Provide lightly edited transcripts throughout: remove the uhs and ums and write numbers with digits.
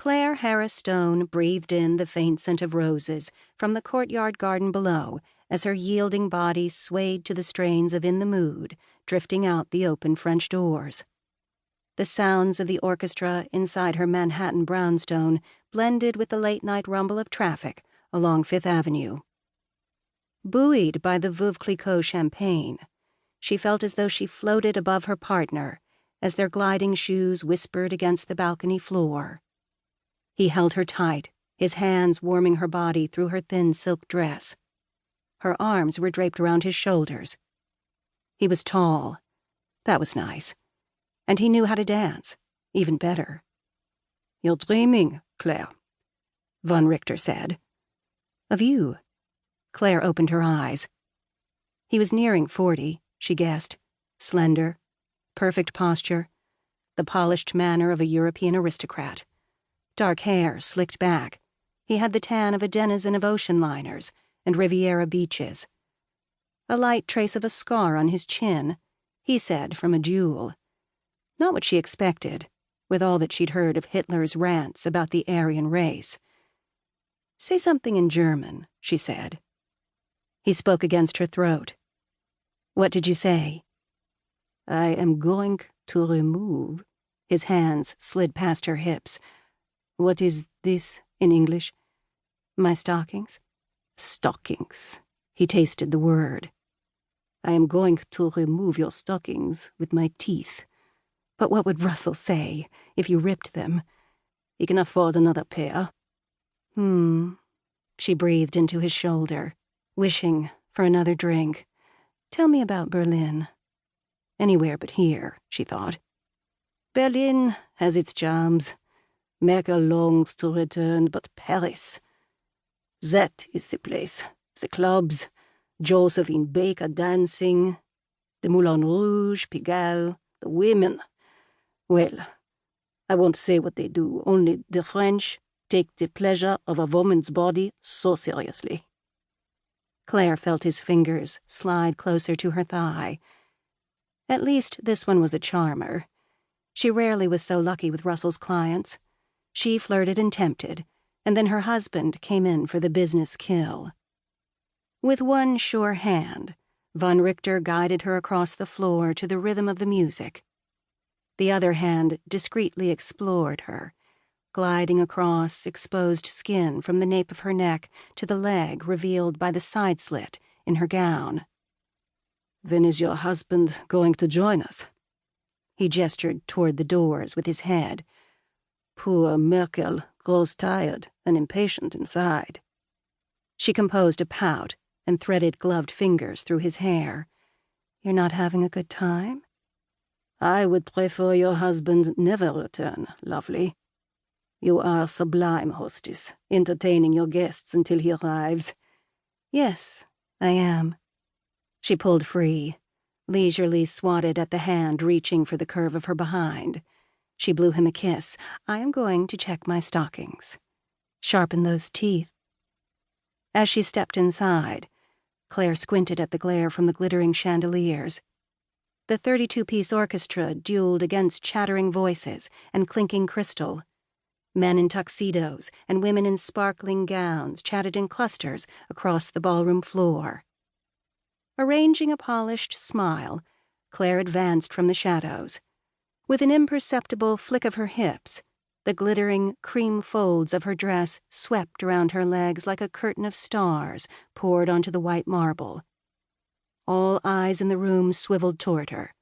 Claire Harris Stone breathed in the faint scent of roses from the courtyard garden below as her yielding body swayed to the strains of In the Mood, drifting out the open French doors. The sounds of the orchestra inside her Manhattan brownstone blended with the late-night rumble of traffic along Fifth Avenue. Buoyed by the Veuve Clicquot champagne, she felt as though she floated above her partner as their gliding shoes whispered against the balcony floor. He held her tight, his hands warming her body through her thin silk dress. Her arms were draped around his shoulders. He was tall. That was nice. And he knew how to dance, even better. "You're dreaming, Claire," von Richter said. "Of you." Claire opened her eyes. He was nearing 40, she guessed. Slender, perfect posture, the polished manner of a European aristocrat. Dark hair slicked back. He had the tan of a denizen of ocean liners and Riviera beaches. A light trace of a scar on his chin, he said from a duel. Not what she expected, with all that she'd heard of Hitler's rants about the Aryan race. "Say something in German," she said. He spoke against her throat. "What did you say?" "I am going to remove." His hands slid past her hips. "What is this in English?" "My stockings." "Stockings." He tasted the word. "I am going to remove your stockings with my teeth." But what would Russell say if you ripped them? He can afford another pair. She breathed into his shoulder, wishing for another drink. "Tell me about Berlin." Anywhere but here, she thought. "Berlin has its charms. Merkel longs to return, but Paris. That is the place. The clubs, Josephine Baker dancing, the Moulin Rouge, Pigalle, the women. Well, I won't say what they do, only the French take the pleasure of a woman's body so seriously." Claire felt his fingers slide closer to her thigh. At least this one was a charmer. She rarely was so lucky with Russell's clients. She flirted and tempted, and then her husband came in for the business kill. With one sure hand, von Richter guided her across the floor to the rhythm of the music. The other hand discreetly explored her, gliding across exposed skin from the nape of her neck to the leg revealed by the side slit in her gown. "When is your husband going to join us?" He gestured toward the doors with his head. "Poor Merkel grows tired and impatient inside." She composed a pout and threaded gloved fingers through his hair. "You're not having a good time?" "I would prefer your husband never return, lovely. You are sublime, hostess, entertaining your guests until he arrives." "Yes, I am." She pulled free, leisurely swatted at the hand reaching for the curve of her behind. She blew him a kiss. "I am going to check my stockings. Sharpen those teeth." As she stepped inside, Claire squinted at the glare from the glittering chandeliers. The 32-piece orchestra dueled against chattering voices and clinking crystal. Men in tuxedos and women in sparkling gowns chatted in clusters across the ballroom floor. Arranging a polished smile, Claire advanced from the shadows. With an imperceptible flick of her hips, the glittering cream folds of her dress swept around her legs like a curtain of stars poured onto the white marble. All eyes in the room swiveled toward her.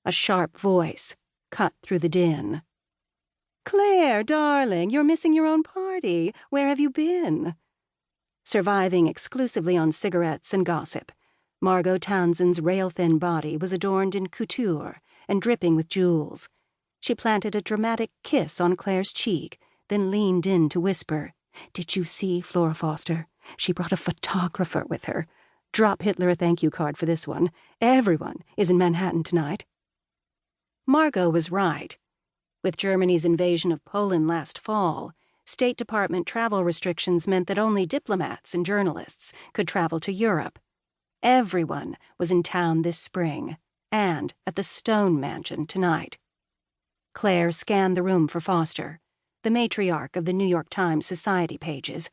A sharp voice cut through the din. "Claire, darling, you're missing your own party. Where have you been?" Surviving exclusively on cigarettes and gossip, Margot Townsend's rail-thin body was adorned in couture and dripping with jewels. She planted a dramatic kiss on Claire's cheek, then leaned in to whisper, "Did you see Flora Foster? She brought a photographer with her. Drop Hitler a thank-you card for this one. Everyone is in Manhattan tonight." Margot was right. With Germany's invasion of Poland last fall, State Department travel restrictions meant that only diplomats and journalists could travel to Europe. Everyone was in town this spring, and at the Stone Mansion tonight. Claire scanned the room for Foster. the matriarch of the New York Times society pages.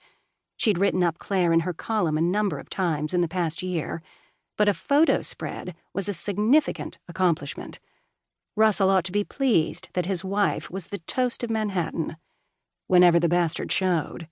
She'd written up Claire in her column a number of times in the past year, but a photo spread was a significant accomplishment. Russell ought to be pleased that his wife was the toast of Manhattan. Whenever the bastard showed,